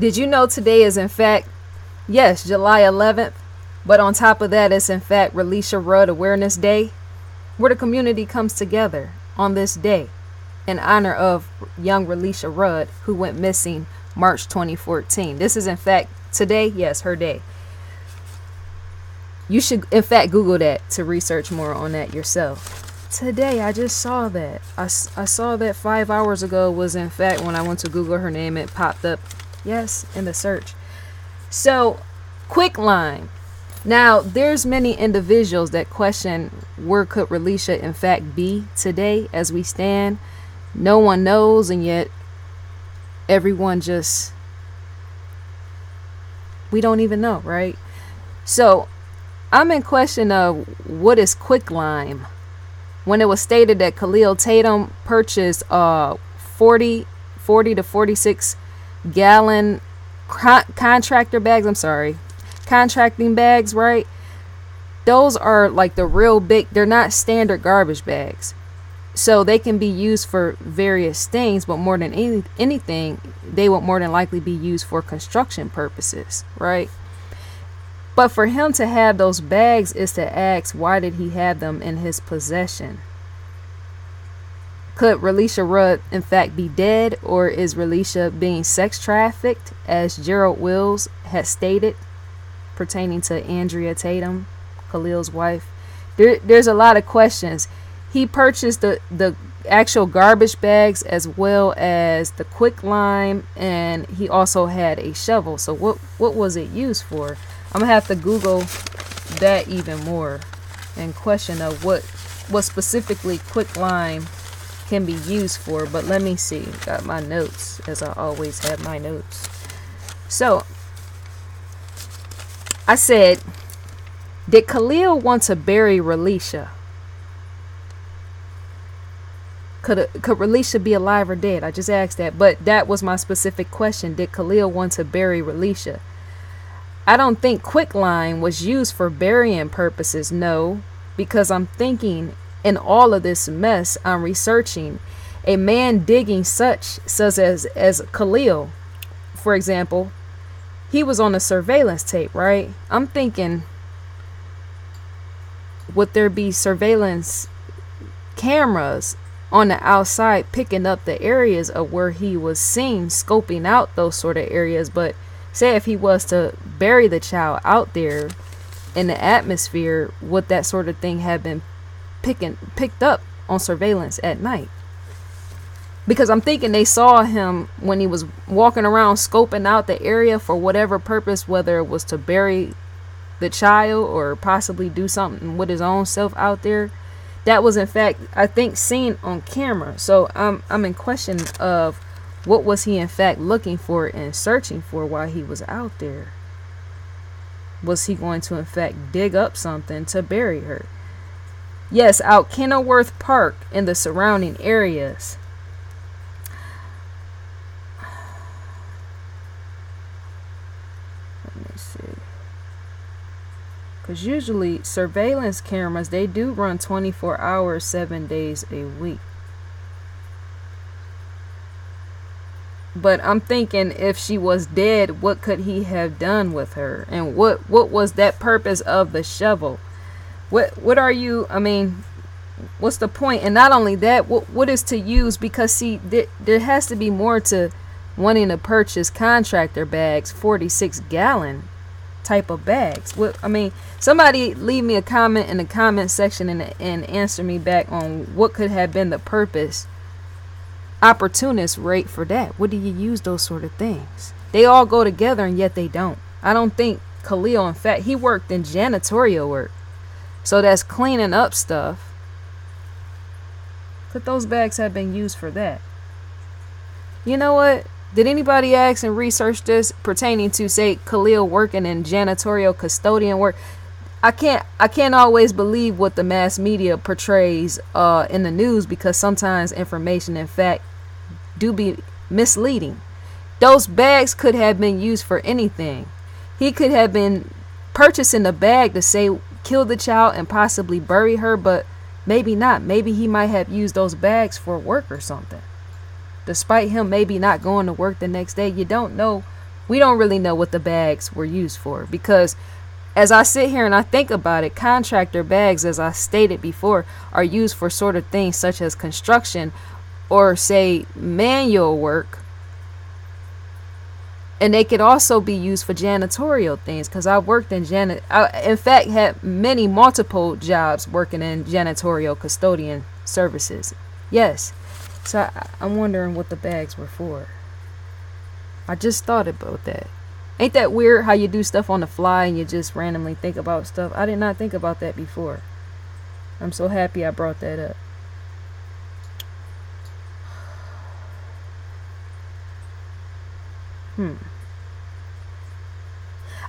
Did you know today is in fact, yes, July 11th, but on top of that, it's in fact Relisha RUDD Awareness Day, where the community comes together on this day in honor of young Relisha RUDD, who went missing March 2014. This is in fact today, yes, her day. You should in fact Google that to research more on that yourself. Today, I just saw that. I saw that 5 hours ago was in fact when I went to Google her name, it popped up, yes, in the search. So, QUICKLime. Now, there's many individuals that question where could Relisha in fact be today as we stand. No one knows, and yet everyone just, we don't even know, right? So, I'm in question of what is QUICKLime. When it was stated that Khalil Tatum purchased 40 to 46 gallon contracting bags, right? Those are like the real big, they're not standard garbage bags. So they can be used for various things, but more than anything, they would more than likely be used for construction purposes, right? But for him to have those bags is to ask, why did he have them in his possession? Could Relisha RUDD in fact be dead, or is Relisha being sex trafficked, as Gerald Wills had stated, pertaining to Andrea Tatum, Khalil's wife? There's a lot of questions. He purchased the actual garbage bags as well as the QUICKLime, and he also had a shovel. So what was it used for? I'm gonna have to Google that even more and question of what specifically QUICKLime can be used for. But let me see. Got my notes, as I always have my notes. So I said, did Khalil want to bury Relisha? Could Relisha be alive or dead? I just asked that, but that was my specific question. Did Khalil want to bury Relisha? I don't think QUICKLime was used for burying purposes, no, because I'm thinking in all of this mess I'm researching, a man digging such as Khalil, for example, he was on a surveillance tape, right? I'm thinking, would there be surveillance cameras on the outside picking up the areas of where he was seen, scoping out those sort of areas? But say if he was to bury the child out there in the atmosphere, would that sort of thing have been picked up on surveillance at night? Because I'm thinking they saw him when he was walking around scoping out the area for whatever purpose, whether it was to bury the child or possibly do something with his own self out there. That was in fact, I think, seen on camera. So I'm in question of what was he in fact looking for and searching for while he was out there. Was he going to in fact dig up something to bury her? Yes, out Kenilworth Park in the surrounding areas. Let me see. Because usually surveillance cameras, they do run 24 hours, 7 days a week. But I'm thinking, if she was dead, what could he have done with her? And what was that purpose of the shovel? What are you, I mean, what's the point? And not only that, what is to use? Because see, there has to be more to wanting to purchase contractor bags, 46 gallon type of bags. I mean, somebody leave me a comment in the comment section and answer me back on what could have been the purpose, opportunist rate for that. What do you use those sort of things? They all go together, and yet they don't. I don't think Khalil, in fact, he worked in janitorial work, so that's cleaning up stuff. Could those bags have been used for that? You know what? Did anybody ask and research this pertaining to, say, Khalil working in janitorial custodian work? I can't always believe what the mass media portrays in the news, because sometimes information, in fact, do be misleading. Those bags could have been used for anything. He could have been purchasing the bag to say kill the child and possibly bury her, but maybe not. Maybe he might have used those bags for work or something. Despite him maybe not going to work the next day, you don't know We don't really know what the bags were used for, because as I sit here and I think about it, contractor bags, as I stated before, are used for sort of things such as construction or, say, manual work. And they could also be used for janitorial things, because I worked in in fact, had multiple jobs working in janitorial custodian services. Yes. So I'm wondering what the bags were for. I just thought about that. Ain't that weird how you do stuff on the fly and you just randomly think about stuff? I did not think about that before. I'm so happy I brought that up.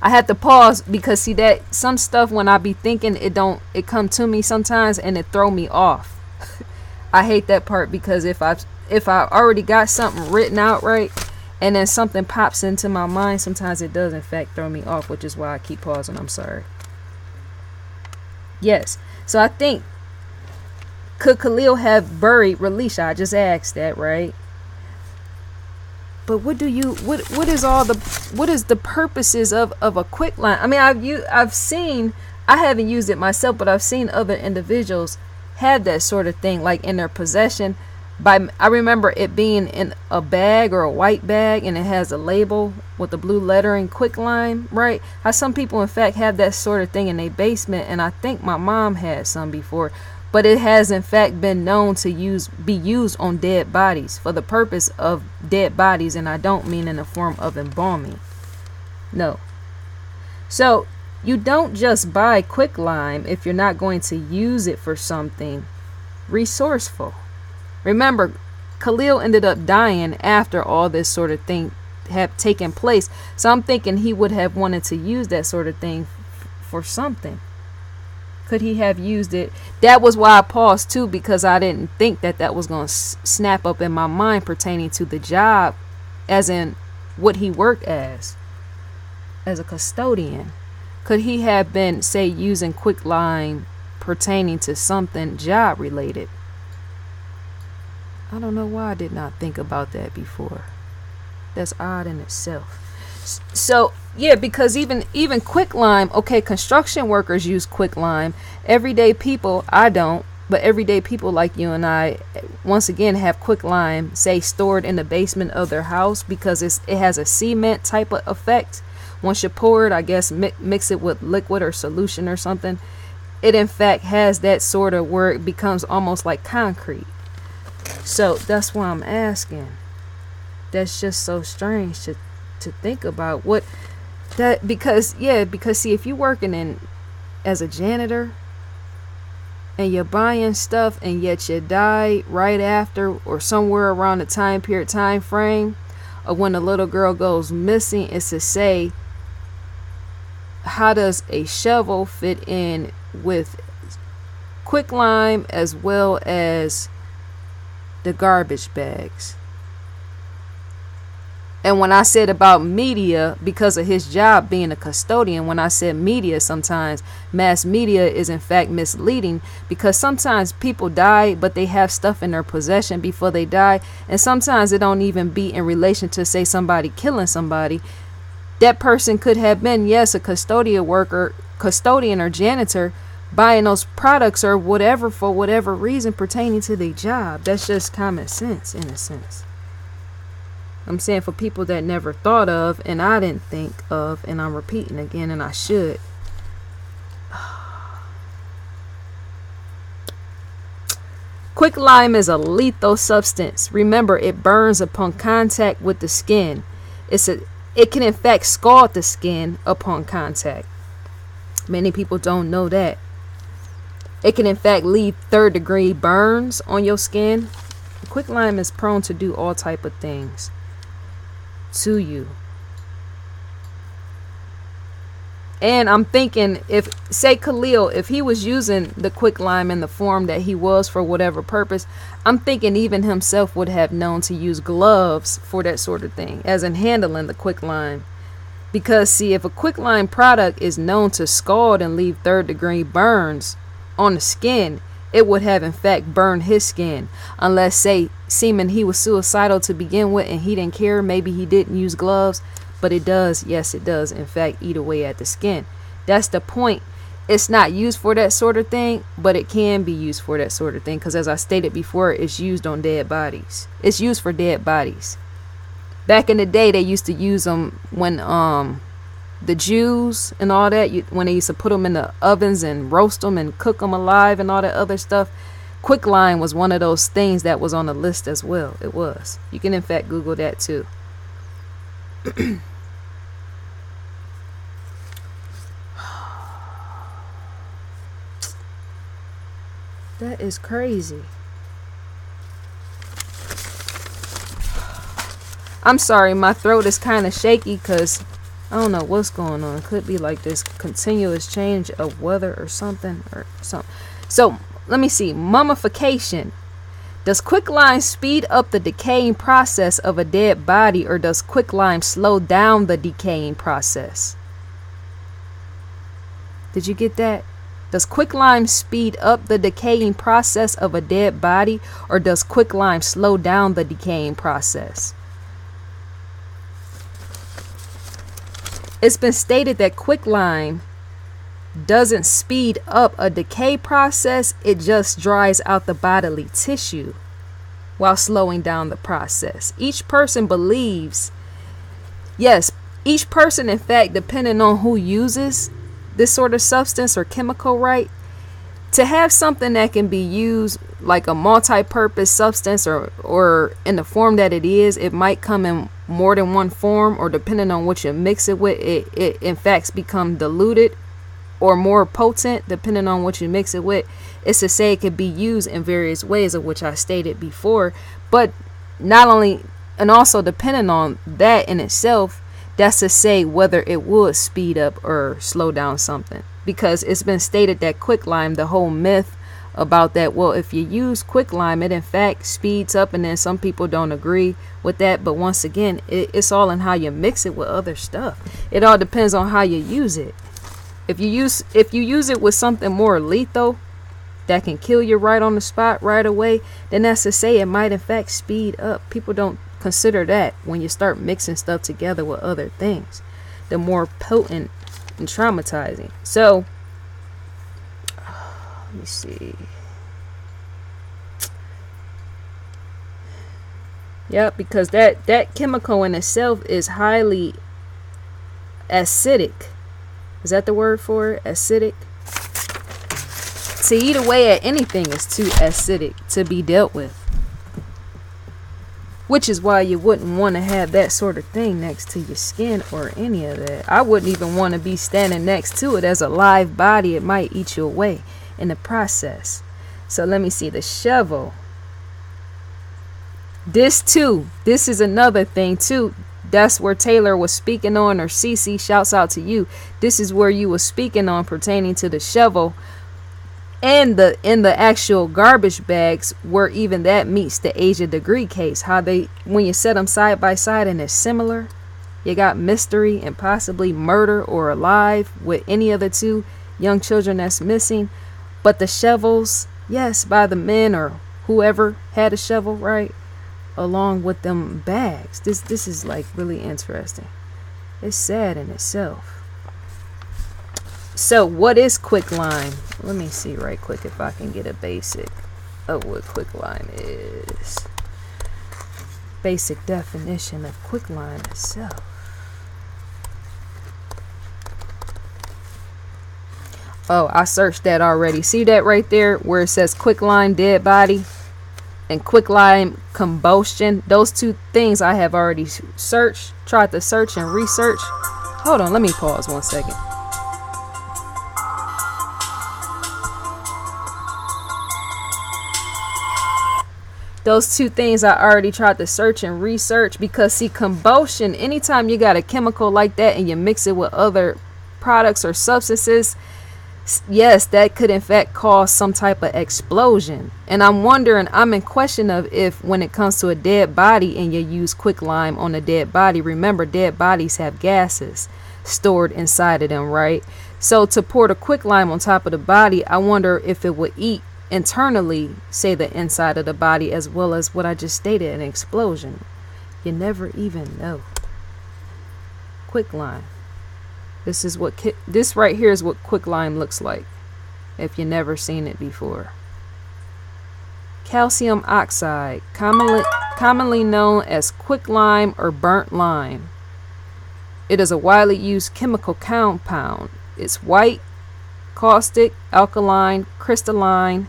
I had to pause because, see, that some stuff when I be thinking, it come to me sometimes and it throw me off. I hate that part, because if I already got something written out right and then something pops into my mind, sometimes it does in fact throw me off, which is why I keep pausing. I'm sorry. Yes. So I think, could Khalil have buried Relisha? I just asked that, right? But what is the purposes of a QUICKLime? I mean, I haven't used it myself, but I've seen other individuals have that sort of thing, like in their possession. I remember it being in a bag or a white bag, and it has a label with the blue lettering QUICKLime, right? How some people in fact have that sort of thing in their basement, and I think my mom had some before. But it has in fact been known to be used on dead bodies, for the purpose of dead bodies, and I don't mean in the form of embalming. No. So you don't just buy QUICKLime if you're not going to use it for something resourceful. Remember, Khalil ended up dying after all this sort of thing had taken place. So I'm thinking he would have wanted to use that sort of thing for something. Could he have used it? That was why I paused too, because I didn't think that was going to snap up in my mind pertaining to the job, as in what he worked as a custodian. Could he have been, say, using QUICKLime pertaining to something job related? I don't know why I did not think about that before. That's odd in itself. So yeah, because even QUICKLime, okay, construction workers use QUICKLime. Everyday people, I don't, but everyday people like you and I, once again, have QUICKLime, say, stored in the basement of their house, because it has a cement type of effect. Once you pour it, I guess, mix it with liquid or solution or something, it in fact has that sort of where it becomes almost like concrete. So that's why I'm asking. That's just so strange to think about what that, because see, if you're working in as a janitor and you're buying stuff and yet you die right after or somewhere around the time frame of when the little girl goes missing, it's to say, how does a shovel fit in with QUICKLime as well as the garbage bags? And when I said about media, because of his job being a custodian, when I said media, sometimes mass media is in fact misleading, because sometimes people die, but they have stuff in their possession before they die. And sometimes it don't even be in relation to, say, somebody killing somebody. That person could have been, yes, a custodian or janitor, buying those products or whatever for whatever reason pertaining to their job. That's just common sense in a sense. I'm saying for people that never thought of, and I didn't think of, and I'm repeating again, and I should. QUICKLime is a lethal substance. Remember, it burns upon contact with the skin. It can in fact scald the skin upon contact. Many people don't know that. It can in fact leave third-degree burns on your skin. QUICKLime is prone to do all type of things to you. And I'm thinking, if, say, Khalil, if he was using the QUICKLime in the form that he was for whatever purpose, I'm thinking even himself would have known to use gloves for that sort of thing, as in handling the QUICKLime. Because see, if a QUICKLime product is known to scald and leave third-degree burns on the skin, it would have in fact burned his skin, unless, say, seeming he was suicidal to begin with and he didn't care, maybe he didn't use gloves. but it does, yes, it does, in fact, eat away at the skin. That's the point. It's not used for that sort of thing, but it can be used for that sort of thing, because as I stated before, it's used on dead bodies. It's used for dead bodies. Back in the day, they used to use them when the Jews and all that, when they used to put them in the ovens and roast them and cook them alive and all that other stuff. QUICKLime was one of those things that was on the list as well. It was. You can in fact Google that too. That is crazy. I'm sorry, my throat is kind of shaky because I don't know what's going on. It could be like this continuous change of weather or something. So let me see. Mummification. Does QUICKLime speed up the decaying process of a dead body, or does QUICKLime slow down the decaying process? Did you get that? Does QUICKLime speed up the decaying process of a dead body, or does QUICKLime slow down the decaying process? It's been stated that QUICKLime doesn't speed up a decay process, it just dries out the bodily tissue while slowing down the process. Each person believes, yes, each person, in fact, depending on who uses this sort of substance or chemical, right, to have something that can be used like a multi-purpose substance, or in the form that it is, it might come in more than one form, or depending on what you mix it with, it in fact become diluted or more potent depending on what you mix it with. It's to say it could be used in various ways, of which I stated before. But not only, and also depending on that in itself, that's to say whether it would speed up or slow down something. Because it's been stated that QUICKLime, the whole myth about that, well, if you use QUICKLime, it in fact speeds up, and then some people don't agree with that. But once again, it's all in how you mix it with other stuff. It all depends on how you use it. If you use it with something more lethal that can kill you right on the spot right away, then that's to say it might in fact speed up. People don't consider that when you start mixing stuff together with other things. The more potent and traumatizing. So let me see. Yep, because that chemical in itself is highly acidic. Is that the word for it? Acidic? To eat away at anything is too acidic to be dealt with. Which is why you wouldn't want to have that sort of thing next to your skin or any of that. I wouldn't even want to be standing next to it as a live body. It might eat you away in the process. So let me see. The shovel. This is another thing too. That's where Taylor was speaking on, or CC, shouts out to you. This is where you were speaking on pertaining to the shovel and in the actual garbage bags, where even that meets the age of degree case. How they, when you set them side by side and they're similar, you got mystery and possibly murder or alive with any of the two young children that's missing. But the shovels, yes, by the men or whoever had a shovel, right, along with them bags. This is like really interesting. It's sad in itself. So what is QUICKLime? Let me see right quick if I can get a basic of what QUICKLime is. Basic definition of QUICKLime itself. Oh, I searched that already. See that right there where it says QUICKLime dead body and QUICKLime combustion? Those two things I have already searched, tried to search and research. Hold on, let me pause 1 second. Those two things I already tried to search and research, because see, combustion, anytime you got a chemical like that and you mix it with other products or substances, yes, that could in fact cause some type of explosion. And I'm wondering, I'm in question of if when it comes to a dead body and you use QUICKLime on a dead body, remember dead bodies have gases stored inside of them, right? So to pour the QUICKLime on top of the body, I wonder if it would eat internally, say the inside of the body, as well as what I just stated, an explosion. You never even know. quicklime. This right here is what quicklime looks like if you've never seen it before. Calcium oxide, commonly known as quicklime or burnt lime. It is a widely used chemical compound. It's white, caustic, alkaline, crystalline,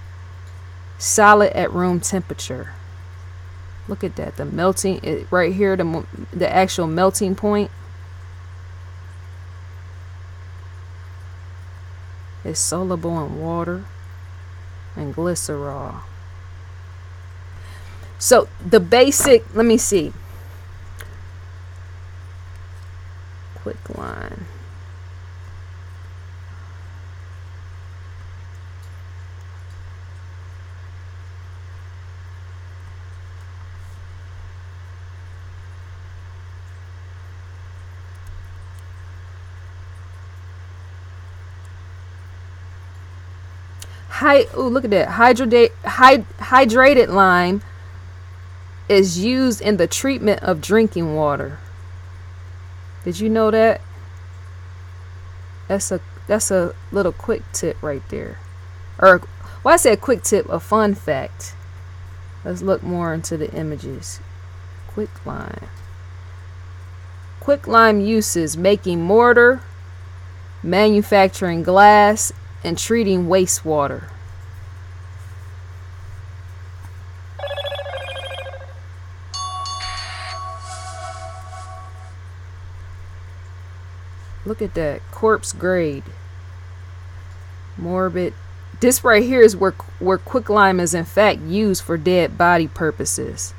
solid at room temperature. Look at that, the melting, right here, the actual melting point. It's soluble in water and glycerol. So the basic, let me see. Quicklime. Look at that. Hydrated lime is used in the treatment of drinking water. Did you know that? That's a little quick tip right there. Or, well, I said quick tip, a fun fact. Let's look more into the images. Quicklime. Quicklime uses: making mortar, manufacturing glass, and treating wastewater. Look at that, corpse grade, morbid. This right here is where quicklime is in fact used for dead body purposes,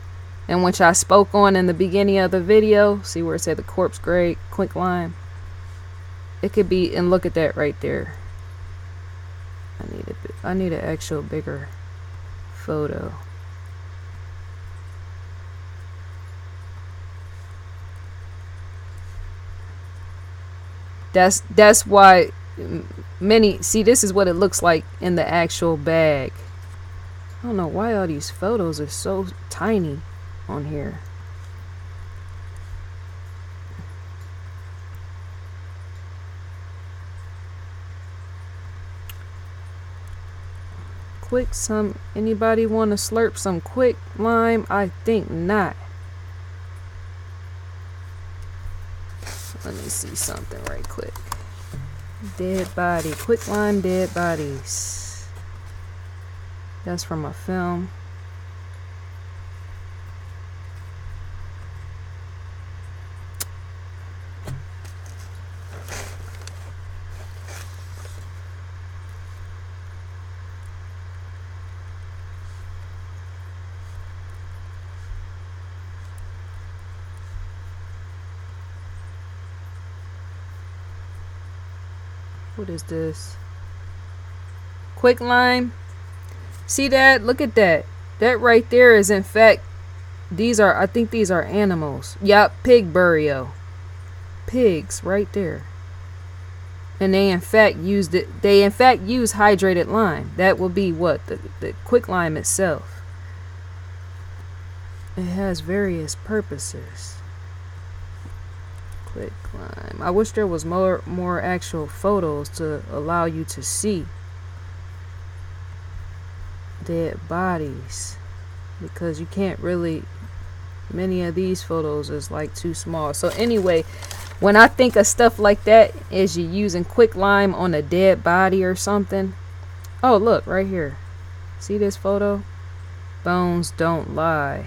and which I spoke on in the beginning of the video. See where it said the corpse grade quicklime? It could be, and look at that right there. I need an actual bigger photo. That's why many see, this is what it looks like in the actual bag. I don't know why all these photos are so tiny on here. Anybody want to slurp some quicklime? I think not. Let me see something right quick. Dead body, quicklime dead bodies. That's from a film. What is this? Quicklime. See that? Look at that. That right there is in fact, I think these are animals. Yup, pig burial. Pigs right there. And they in fact use hydrated lime. That will be what? The quicklime itself. It has various purposes. Quicklime. I wish there was more actual photos to allow you to see dead bodies, because you can't really, many of these photos is like too small. So anyway, when I think of stuff like that, is you using quicklime on a dead body or something. Oh, look right here. See this photo? Bones don't lie.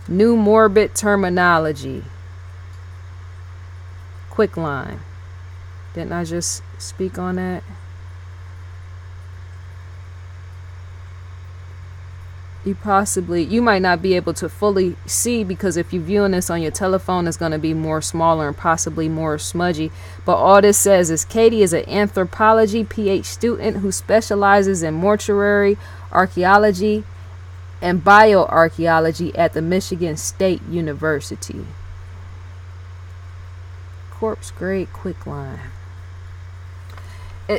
New morbid terminology. Quicklime. Didn't I just speak on that? You might not be able to fully see, because if you're viewing this on your telephone, it's going to be more smaller and possibly more smudgy. But all this says is Katie is an anthropology PhD student who specializes in mortuary archaeology and bioarchaeology at the Michigan State University. Corpse grade quicklime.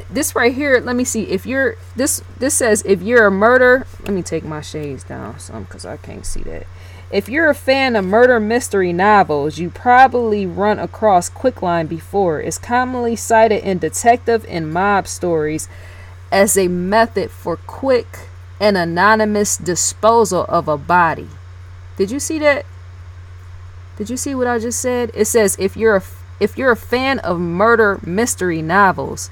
This right here, let me see. If you're this says if you're a murder, let me take my shades down some because I can't see that. If you're a fan of murder mystery novels, you probably run across QUICKLime before. It's commonly cited in detective and mob stories as a method for quick and anonymous disposal of a body. Did you see that? Did you see what I just said? It says if you're a fan of murder mystery novels,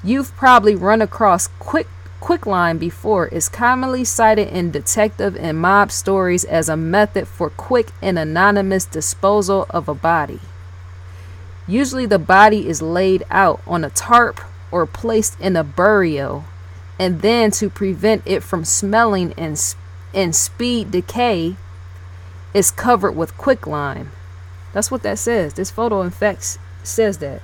you've probably run across QUICKLime before. Is commonly cited in detective and mob stories as a method for quick and anonymous disposal of a body. Usually the body is laid out on a tarp or placed in a burial, and then to prevent it from smelling and speed decay is covered with QUICKLime. That's what that says. This photo in fact says that.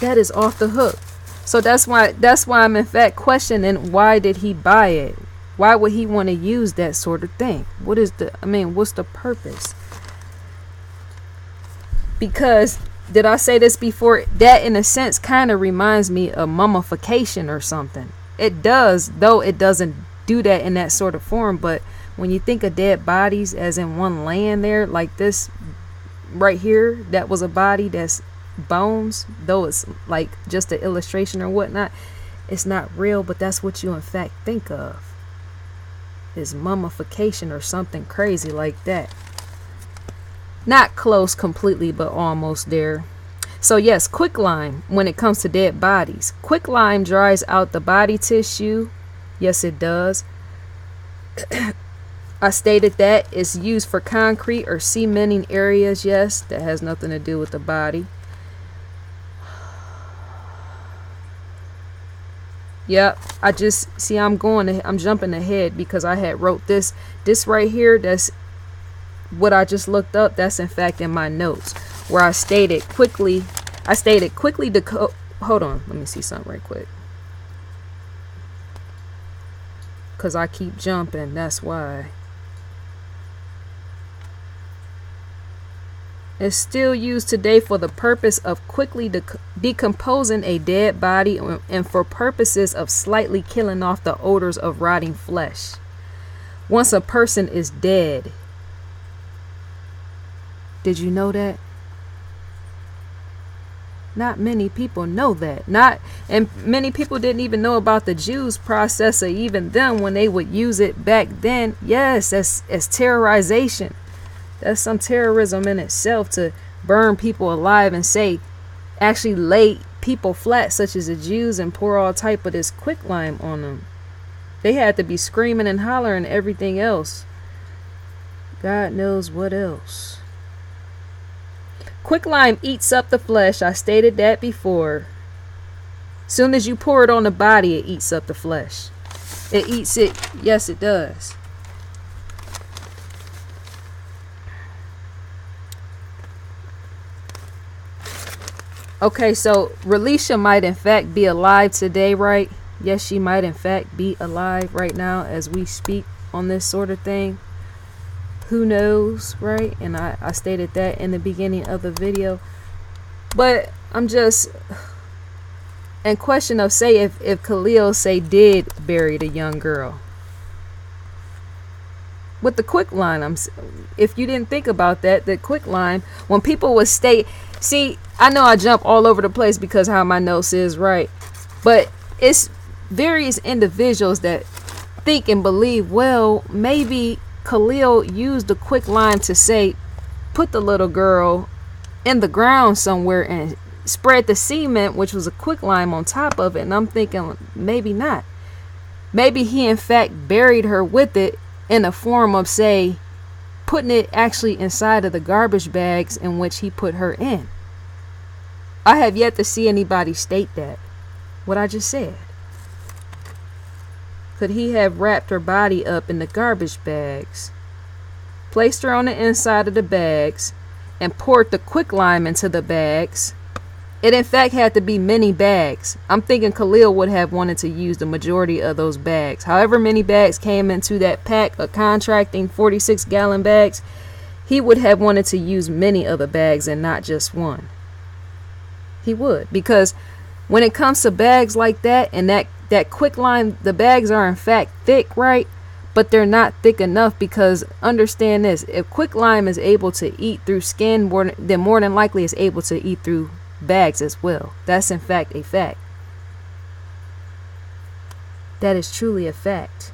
That is off the hook. So that's why I'm in fact questioning, why did he buy it? Why would he want to use that sort of thing? What's the purpose? Because, did I say this before? That in a sense kind of reminds me of mummification or something. It does, though it doesn't do that in that sort of form. But when you think of dead bodies as in one laying there, like this right here, that was a body that's bones, though it's like just an illustration or whatnot, it's not real, but that's what you in fact think of, is mummification or something crazy like that. Not close completely, but almost there. So yes, QUICKLime, when it comes to dead bodies, QUICKLime dries out the body tissue. Yes, it does. I stated that it's used for concrete or cementing areas. Yes, that has nothing to do with the body. Yep, I just see I'm jumping ahead because I had wrote this right here. That's what I just looked up. That's in fact in my notes where I stated quickly hold on, let me see something right quick, because I keep jumping, that's why. It's still used today for the purpose of quickly decomposing a dead body and for purposes of slightly killing off the odors of rotting flesh. Once a person is dead. Did you know that? Not many people know that. And many people didn't even know about the Jews process, or even them when they would use it back then. Yes, as terrorization. That's some terrorism in itself, to burn people alive and actually lay people flat, such as the Jews, and pour all type of this QUICKLime on them. They had to be screaming and hollering and everything else. God knows what else. QUICKLime eats up the flesh. I stated that before. Soon as you pour it on the body, it eats up the flesh. It eats it. Yes, it does. Okay, so Relisha might in fact be alive today, right? Yes, she might in fact be alive right now as we speak on this sort of thing. Who knows, right? And I stated that in the beginning of the video. But I'm just in question of, say, if Khalil, say, did bury the young girl. With the QUICKLime, if you didn't think about that, the QUICKLime, when people would state, see, I know I jump all over the place because how my notes is, right? But it's various individuals that think and believe, well, maybe Khalil used the QUICKLime to, say, put the little girl in the ground somewhere and spread the cement, which was a QUICKLime, on top of it. And I'm thinking, maybe not. Maybe he in fact buried her with it in the form of, say, putting it actually inside of the garbage bags in which he put her in. I have yet to see anybody state that. What I just said. Could he have wrapped her body up in the garbage bags, placed her on the inside of the bags, and poured the QUICKLime into the bags? It in fact had to be many bags. I'm thinking Khalil would have wanted to use the majority of those bags. However many bags came into that pack of contracting 46-gallon bags, he would have wanted to use many of the bags and not just one. He would, because when it comes to bags like that, and that QUICKLime, the bags are in fact thick, right? but they're not thick enough, because understand this: if quicklime is able to eat through skin, then more than likely it's able to eat through bags as well. That's in fact a fact. That is truly a fact.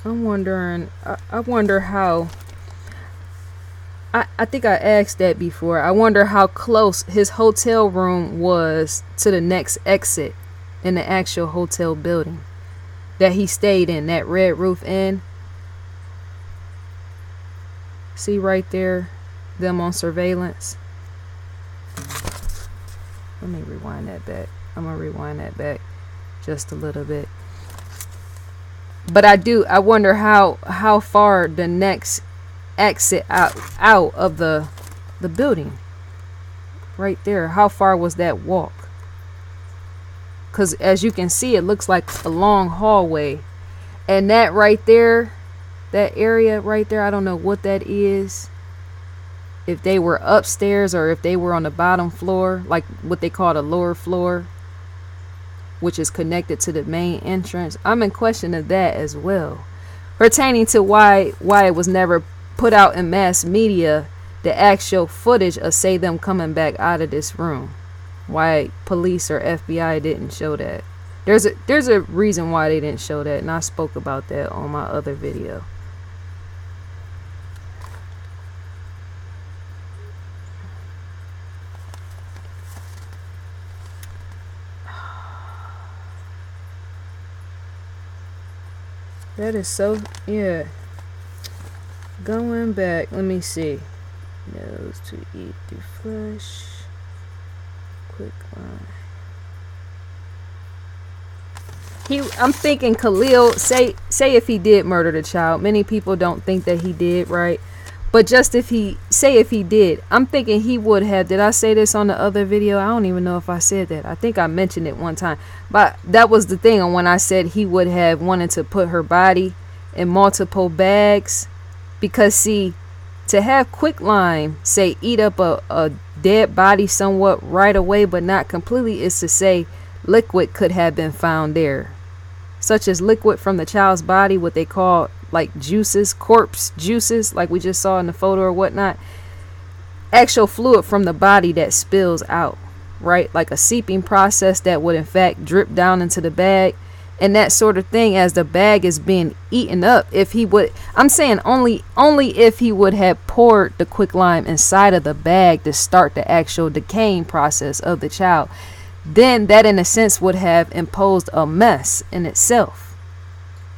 I'm wondering, I wonder how, I think I asked that before. I wonder how close his hotel room was to the next exit in the actual hotel building that he stayed in, that Red Roof Inn. See right there, them on surveillance. Let me rewind that back. I'm going to rewind that back just a little bit. But I wonder how far the next exit out of the building. Right there. How far was that walk? Because as you can see, it looks like a long hallway. And that right there, that area right there, I don't know what that is. If they were upstairs or if they were on the bottom floor, like what they call the lower floor, which is connected to the main entrance. I'm in question of that as well, pertaining to why it was never put out in mass media, the actual footage of, say, them coming back out of this room. Why police or FBI didn't show that. There's a reason why they didn't show that, and I spoke about that on my other video. That is so, yeah. Going back, let me see. Nose to eat through flesh. QUICKLime. I'm thinking Khalil, say if he did murder the child. Many people don't think that he did, right? But just if he did, I'm thinking he would have. Did I say this on the other video? I don't even know if I said that. I think I mentioned it one time. But that was the thing when I said he would have wanted to put her body in multiple bags. Because, see, to have QUICKLime, say, eat up a dead body somewhat right away, but not completely, is to say liquid could have been found there. Such as liquid from the child's body, what they call like juices, corpse juices, like we just saw in the photo or whatnot. Actual fluid from the body that spills out, right? Like a seeping process that would in fact drip down into the bag, and that sort of thing as the bag is being eaten up. If he would, I'm saying only if he would have poured the QUICKLime inside of the bag to start the actual decaying process of the child, then that in a sense would have imposed a mess in itself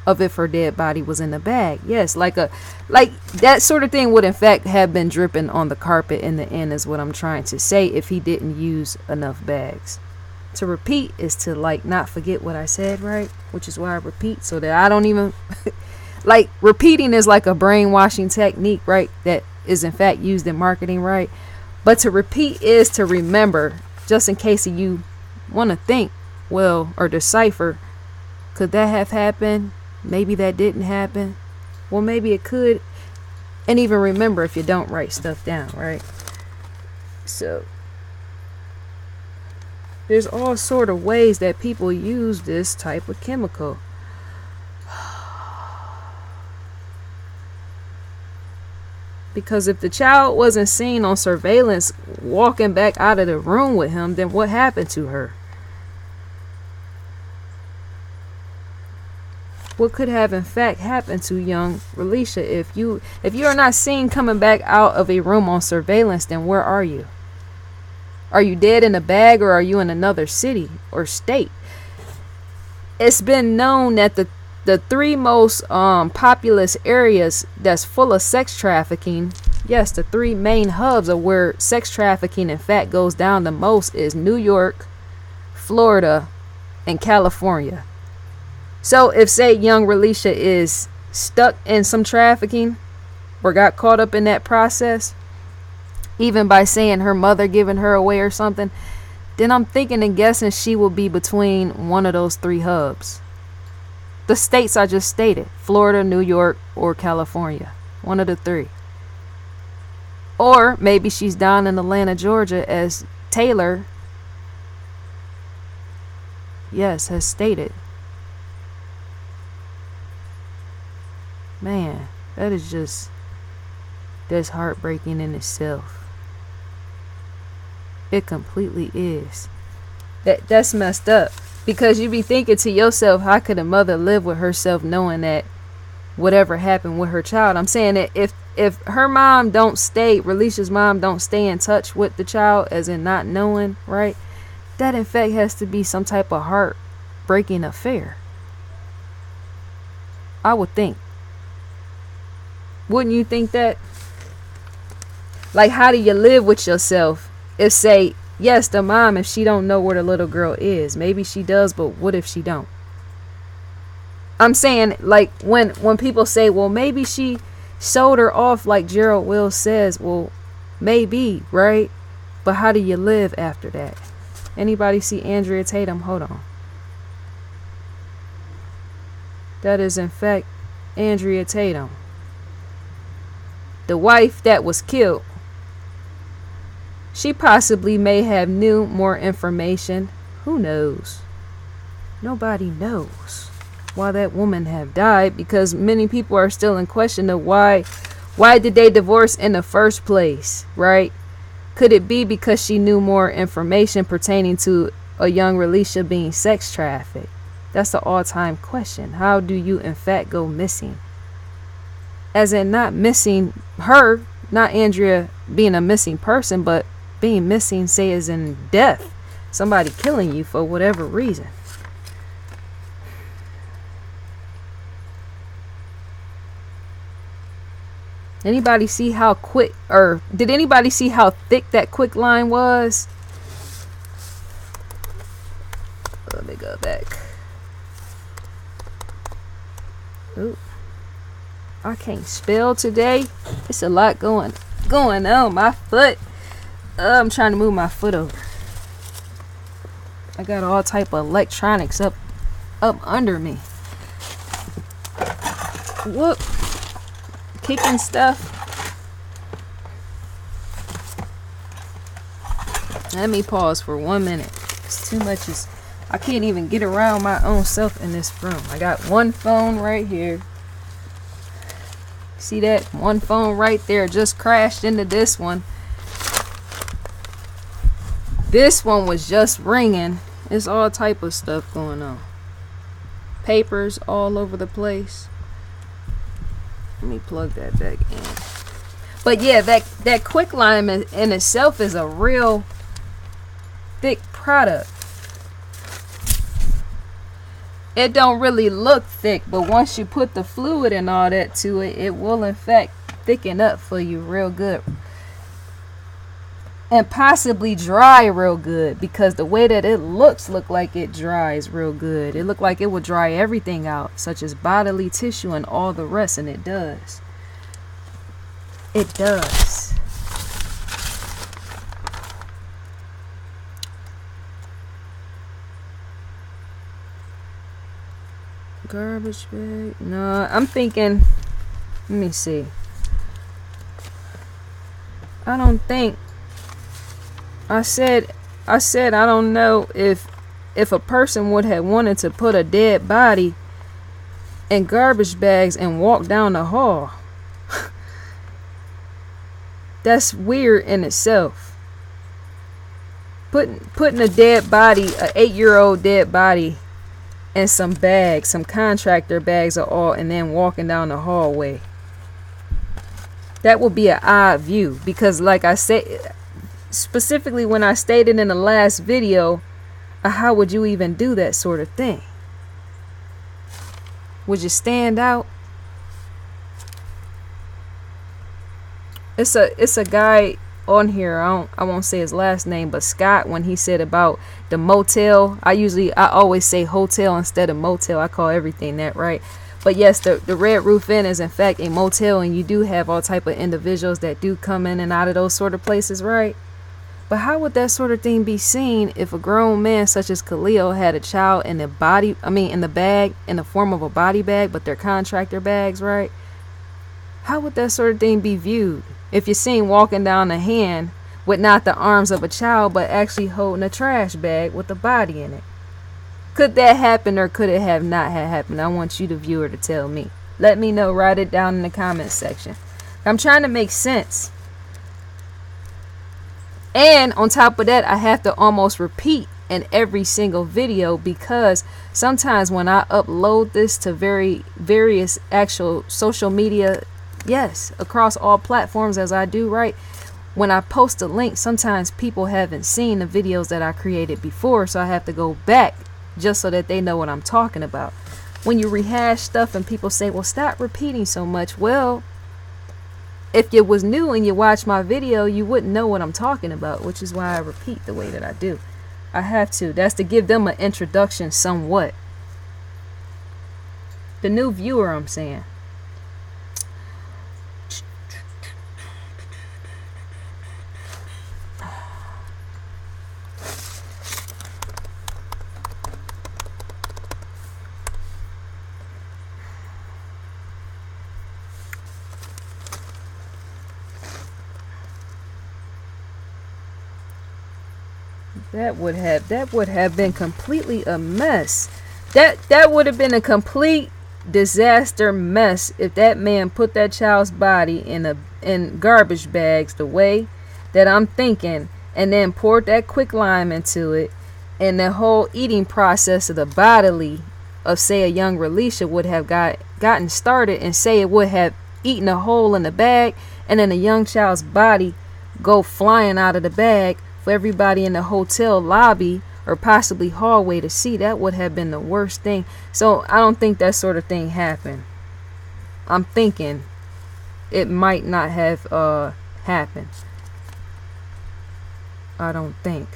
of if her dead body was in the bag. Yes, like that sort of thing would in fact have been dripping on the carpet in the end, is what I'm trying to say, if he didn't use enough bags. To repeat is to like not forget what I said, right? Which is why I repeat, so that I don't even like, repeating is like a brainwashing technique, right? That is in fact used in marketing, right? But to repeat is to remember, just in case you want to think, well, or decipher, could that have happened? Maybe that didn't happen. Well, maybe it could. And even remember if you don't write stuff down, right? So there's all sort of ways that people use this type of chemical. Because if the child wasn't seen on surveillance walking back out of the room with him, then what happened to her? What could have in fact happened to young Relisha? If you are not seen coming back out of a room on surveillance, then where are you? Are you dead in a bag, or are you in another city or state? It's been known that the three most populous areas that's full of sex trafficking, yes, the three main hubs of where sex trafficking in fact goes down the most, is New York, Florida, and California. So if, say, young Relisha is stuck in some trafficking or got caught up in that process, even by saying her mother giving her away or something, then I'm thinking and guessing she will be between one of those three hubs. The states I just stated: Florida, New York, or California. One of the three. Or maybe she's down in Atlanta, Georgia, as Taylor, yes, has stated. Man, that's heartbreaking in itself. It completely is. That's messed up. Because you be thinking to yourself, how could a mother live with herself knowing that whatever happened with her child? I'm saying that if her mom don't stay, Relisha's mom don't stay in touch with the child, as in not knowing, right? That in fact has to be some type of heartbreaking affair. I would think. Wouldn't you think that? Like, how do you live with yourself if, say, yes, the mom, if she don't know where the little girl is, maybe she does, but what if she don't? I'm saying, like, when people say, well, maybe she sold her off, like Gerald Will says, well, maybe, right? But how do you live after that? Anybody see Andrea Tatum? Hold on. That is, in fact, Andrea Tatum, the wife that was killed. She possibly may have knew more information. Who knows? Nobody knows why that woman have died, because many people are still in question of why did they divorce in the first place, right? Could it be because she knew more information pertaining to a young Relisha being sex trafficked? That's the all-time question. How do you in fact go missing? As in not missing her, not Andrea being a missing person, but being missing, say, as in death. Somebody killing you for whatever reason. Anybody see how quick, or did anybody see how thick that QUICKLime was? Let me go back. Ooh. I can't spell today. It's a lot going on. My foot. I'm trying to move my foot over. I got all type of electronics up under me. Whoop. Kicking stuff. Let me pause for 1 minute. It's too much. I can't even get around my own self in this room. I got one phone right here. See that? One phone right there just crashed into this one. This one was just ringing. It's all type of stuff going on. Papers all over the place. Let me plug that back in. But yeah, that QUICKLime in itself is a real thick product. It don't really look thick, but once you put the fluid and all that to it, it will in fact thicken up for you real good. And possibly dry real good, because the way that it look like it dries real good. It look like it would dry everything out, such as bodily tissue and all the rest, and it does. It does. Garbage bag. No, I'm thinking, let me see. I don't think I said I don't know if a person would have wanted to put a dead body in garbage bags and walk down the hall. That's weird in itself. Putting a dead body, an 8-year-old dead body, in some bags, some contractor bags or all, and then walking down the hallway. That would be an odd view, because like I said, specifically when I stated in the last video, how would you even do that sort of thing? Would you stand out? It's a guy on here, I won't say his last name, but Scott, when he said about the motel, I always say hotel instead of motel. I call everything that, right? But yes, the Red Roof Inn is in fact a motel, and you do have all type of individuals that do come in and out of those sort of places, right? But how would that sort of thing be seen if a grown man such as Khalil had a child in the in the bag, in the form of a body bag, but they're contractor bags, right? How would that sort of thing be viewed if you're seen walking down the hand with not the arms of a child, but actually holding a trash bag with a body in it? Could that happen, or could it have not have happened? I want you, the viewer, to tell me. Let me know. Write it down in the comments section. I'm trying to make sense. And on top of that, I have to almost repeat in every single video, because sometimes when I upload this to various actual social media, yes, across all platforms as I do, right? When I post a link, sometimes people haven't seen the videos that I created before, so I have to go back just so that they know what I'm talking about. When you rehash stuff and people say, well, stop repeating so much. Well, if you was new and you watched my video, you wouldn't know what I'm talking about, which is why I repeat the way that I do. I have to. That's to give them an introduction somewhat. The new viewer, I'm saying. That would have been completely a mess. That would have been a complete disaster mess if that man put that child's body in garbage bags the way that I'm thinking, and then poured that QUICKLime into it, and the whole eating process of the bodily of, say, a young Relisha would have gotten started, and say it would have eaten a hole in the bag, and then a young child's body go flying out of the bag for everybody in the hotel lobby or possibly hallway to see. That would have been the worst thing. So I don't think that sort of thing happened. I'm thinking it might not have happened. I don't think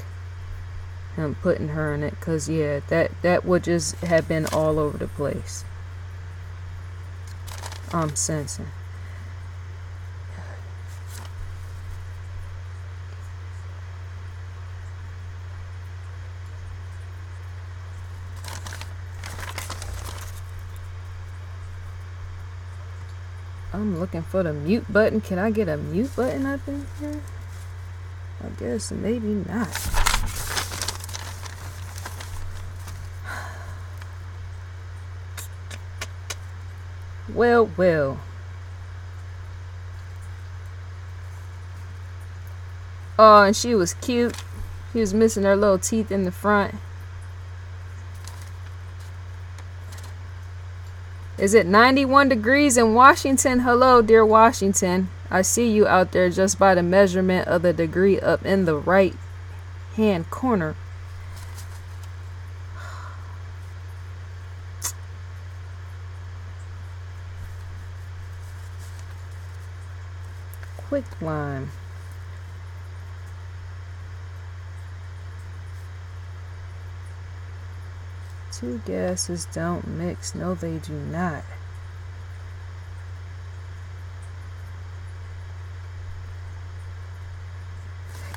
him putting her in it, because yeah, that would just have been all over the place. I'm sensing. I'm looking for the mute button. Can I get a mute button up in here? I guess maybe not. Well. Oh, and she was cute. She was missing her little teeth in the front. Is it 91 degrees in Washington? Hello, dear Washington. I see you out there just by the measurement of the degree up in the right hand corner. QUICKLime. Two gases don't mix. No, they do not.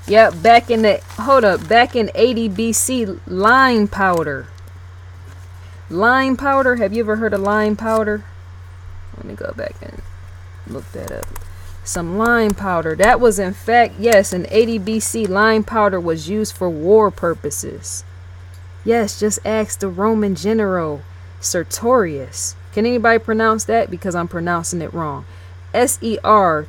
Yep, back in 80 BC, lime powder. Lime powder, have you ever heard of lime powder? Let me go back and look that up. Some lime powder. That was in fact, yes, in 80 BC, lime powder was used for war purposes. Yes, just ask the Roman general Sertorius. Can anybody pronounce that? Because I'm pronouncing it wrong. Sertorius.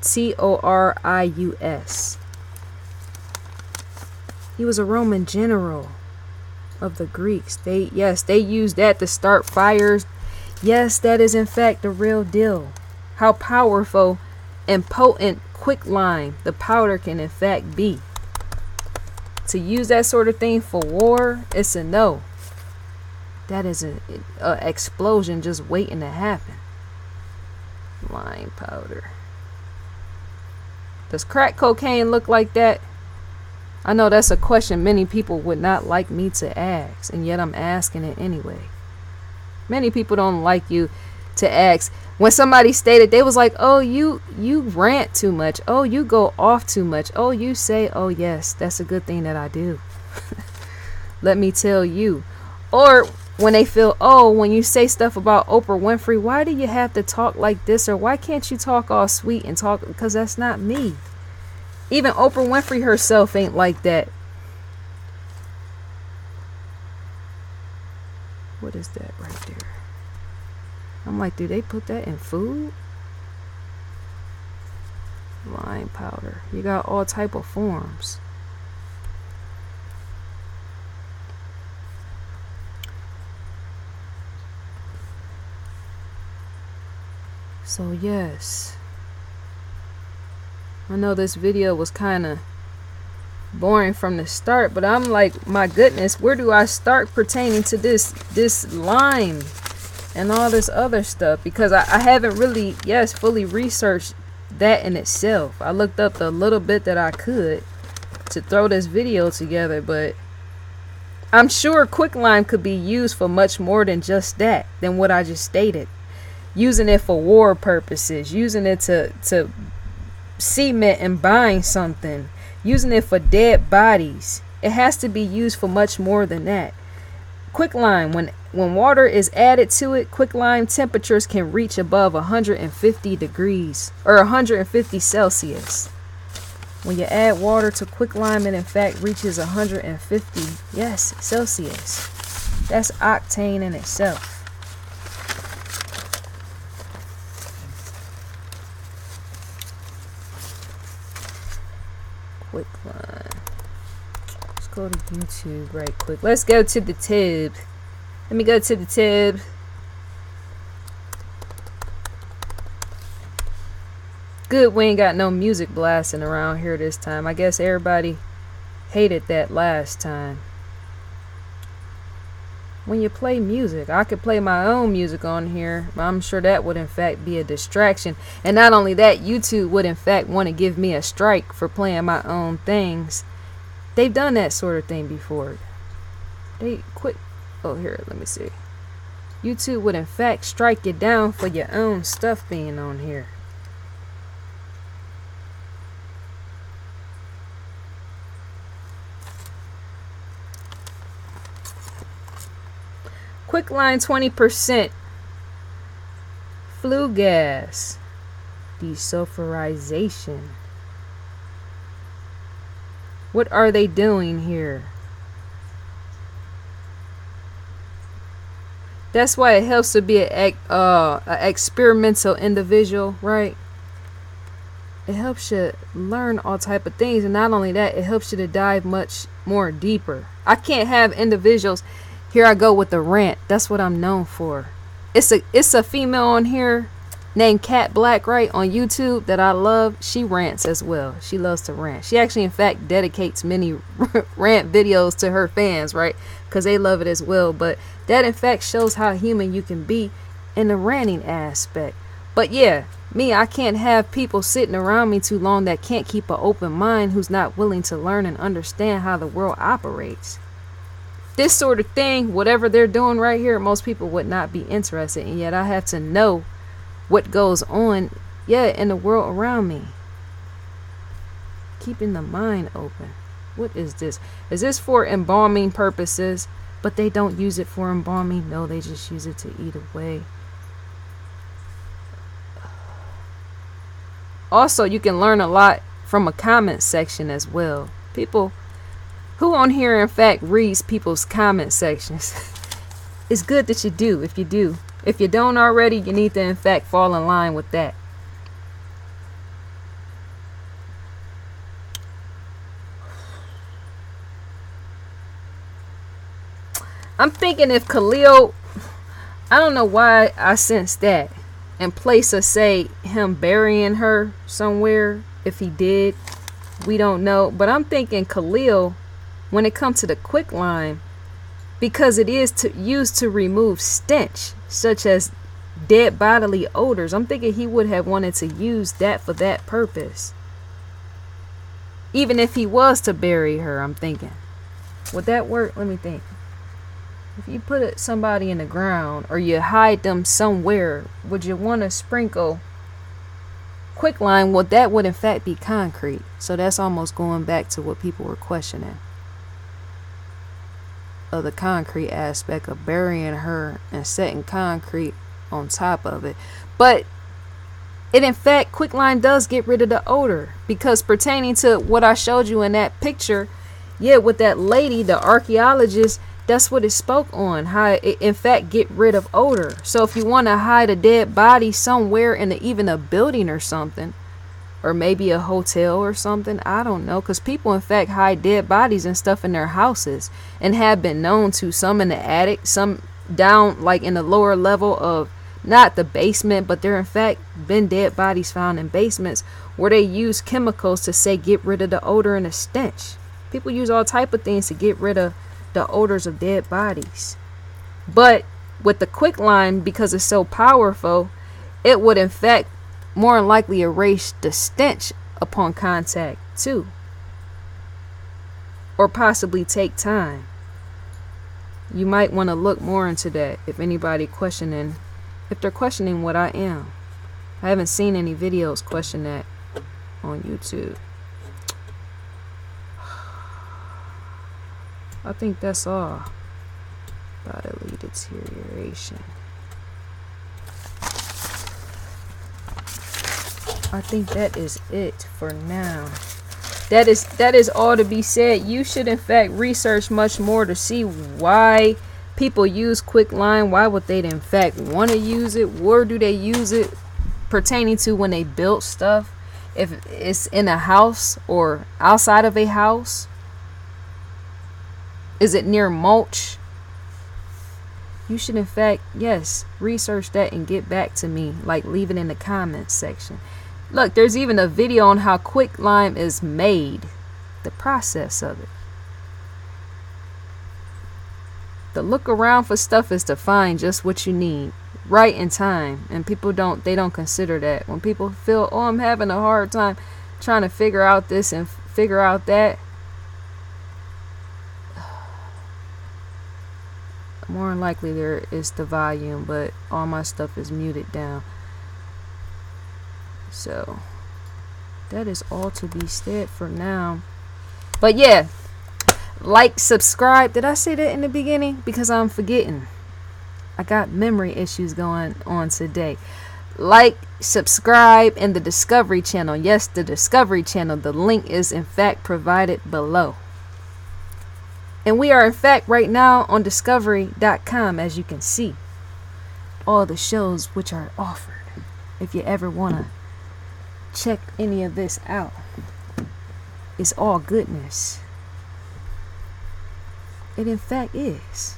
He was a Roman general of the Greeks. They used that to start fires. Yes, that is in fact the real deal. How powerful and potent QUICKLime, the powder, can in fact be. To use that sort of thing for war, it's a no. That is a explosion just waiting to happen. Lime powder. Does crack cocaine look like that? I know that's a question many people would not like me to ask, and yet I'm asking it anyway. Many people don't like you to ask. When somebody stated, they was like, oh, you rant too much. Oh, you go off too much. Oh, you say, oh, yes, that's a good thing that I do. Let me tell you. Or when they feel, oh, when you say stuff about Oprah Winfrey, why do you have to talk like this? Or why can't you talk all sweet and talk? Because that's not me. Even Oprah Winfrey herself ain't like that. What is that right there? I'm like, do they put that in food? Lime powder. You got all type of forms. So yes, I know this video was kind of boring from the start, but I'm like, my goodness, where do I start pertaining to this lime and all this other stuff? Because I haven't really, yes, fully researched that in itself. I looked up the little bit that I could to throw this video together, but I'm sure quicklime could be used for much more than just that, than what I just stated. Using it for war purposes, using it to cement and bind something, using it for dead bodies. It has to be used for much more than that. Quicklime, when water is added to it, quicklime temperatures can reach above 150 degrees or 150 Celsius. When you add water to quicklime, it in fact reaches 150, yes, Celsius. That's octane in itself. Quicklime. Let's go to YouTube right quick. Let's go to the tube. Let me go to the tube. Good, we ain't got no music blasting around here this time. I guess everybody hated that last time. When you play music, I could play my own music on here, but I'm sure that would in fact be a distraction. And not only that, YouTube would in fact want to give me a strike for playing my own things. They've done that sort of thing before. They quit. Oh, here, let me see. YouTube would in fact strike you down for your own stuff being on here. Quicklime 20%. Flue gas. Desulfurization. What are they doing here? That's why it helps to be an experimental individual, right? It helps you learn all type of things, and not only that, it helps you to dive much more deeper. I can't have individuals. Here I go with the rant. That's what I'm known for. It's a female on here named Cat Black, right, on YouTube that I love. She rants as well. She loves to rant. She actually in fact dedicates many rant videos to her fans, right, because they love it as well. But that in fact shows how human you can be in the ranting aspect. But yeah, me, I can't have people sitting around me too long that can't keep an open mind, who's not willing to learn and understand how the world operates. This sort of thing, whatever they're doing right here, most people would not be interested. And yet I have to know what goes on, yeah, in the world around me. Keeping the mind open. What is this? Is this for embalming purposes? But they don't use it for embalming. No, they just use it to eat away. Also, you can learn a lot from a comment section as well. People who on here in fact reads people's comment sections. It's good that you do. If you don't already, you need to in fact fall in line with that. I'm thinking if Khalil, I don't know why I sense that, in place of say him burying her somewhere, if he did, we don't know. But I'm thinking Khalil, when it comes to the quicklime, because it is used to remove stench, such as dead bodily odors, I'm thinking he would have wanted to use that for that purpose. Even if he was to bury her, I'm thinking. Would that work? Let me think. If you put somebody in the ground or you hide them somewhere, would you want to sprinkle quicklime? Well, that would in fact be concrete. So that's almost going back to what people were questioning of the concrete aspect of burying her and setting concrete on top of it. But it in fact, quicklime does get rid of the odor, because pertaining to what I showed you in that picture, yeah, with that lady, the archaeologist, that's what it spoke on, how it in fact get rid of odor. So if you want to hide a dead body somewhere in even a building or something, or maybe a hotel or something, I don't know, because people in fact hide dead bodies and stuff in their houses, and have been known to, some in the attic, some down like in the lower level of not the basement, but there in fact been dead bodies found in basements where they use chemicals to say get rid of the odor and the stench. People use all type of things to get rid of the odors of dead bodies. But with the quicklime, because it's so powerful, it would in fact more than likely erase the stench upon contact too, or possibly take time. You might want to look more into that if anybody questioning, if they're questioning what I am. I haven't seen any videos question that on YouTube. I think that's all. Bodily deterioration. I think that is it for now. That is all to be said. You should in fact research much more to see why people use quicklime. Why would they in fact want to use it? Where do they use it pertaining to when they build stuff? If it's in a house or outside of a house? Is it near mulch? You should in fact, yes, research that and get back to me. Like, leave it in the comments section. Look, there's even a video on how quicklime is made. The process of it. The look around for stuff is to find just what you need. Right in time. And people don't consider that. When people feel, oh, I'm having a hard time trying to figure out this and figure out that. More than likely there is the volume, but all my stuff is muted down. So that is all to be said for now. But yeah, like, subscribe. Did I say that in the beginning? Because I'm forgetting. I got memory issues going on today. Like, subscribe, and the Discovery channel. Yes, the Discovery channel. The link is in fact provided below. And we are in fact right now on discovery.com, as you can see. All the shows which are offered. If you ever want to check any of this out. It's all goodness. It in fact is.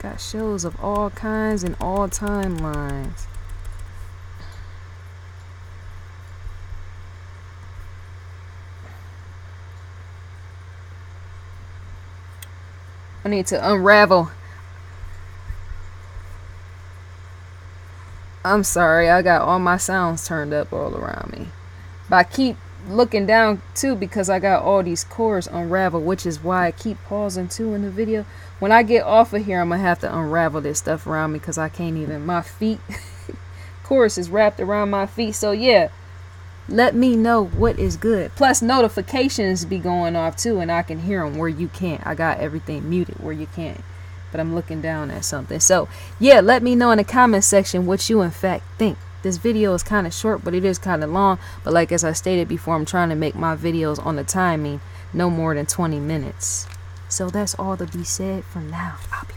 Got shows of all kinds and all timelines. I need to unravel. I'm sorry, I got all my sounds turned up all around me. But I keep looking down too because I got all these cords unraveled, which is why I keep pausing too in the video. When I get off of here, I'm gonna have to unravel this stuff around me because I can't even, my feet chorus is wrapped around my feet. So yeah, let me know what is good. Plus notifications be going off too, and I can hear them where you can't. I got everything muted where you can't, but I'm looking down at something. So yeah, let me know in the comment section what you in fact think. This video is kind of short, but it is kind of long. But like as I stated before, I'm trying to make my videos on the timing no more than 20 minutes. So that's all to be said for now. I'll be